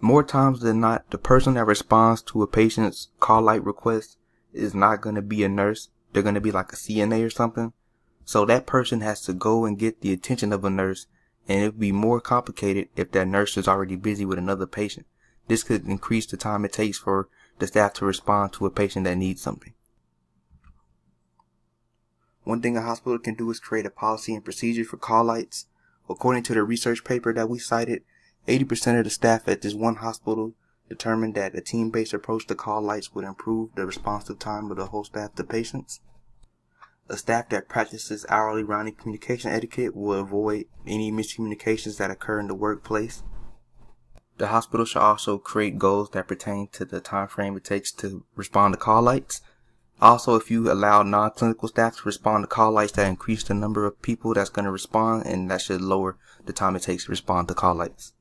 More times than not, the person that responds to a patient's call light request is not going to be a nurse. They're going to be like a CNA or something. So that person has to go and get the attention of a nurse, and it would be more complicated if that nurse is already busy with another patient. This could increase the time it takes for the staff to respond to a patient that needs something. One thing a hospital can do is create a policy and procedure for call lights. According to the research paper that we cited, 80% of the staff at this one hospital determined that a team-based approach to call lights would improve the responsive time of the whole staff to patients. A staff that practices hourly rounding communication etiquette will avoid any miscommunications that occur in the workplace. The hospital should also create goals that pertain to the time frame it takes to respond to call lights. Also, if you allow non-clinical staff to respond to call lights, that increase the number of people that's going to respond, and that should lower the time it takes to respond to call lights.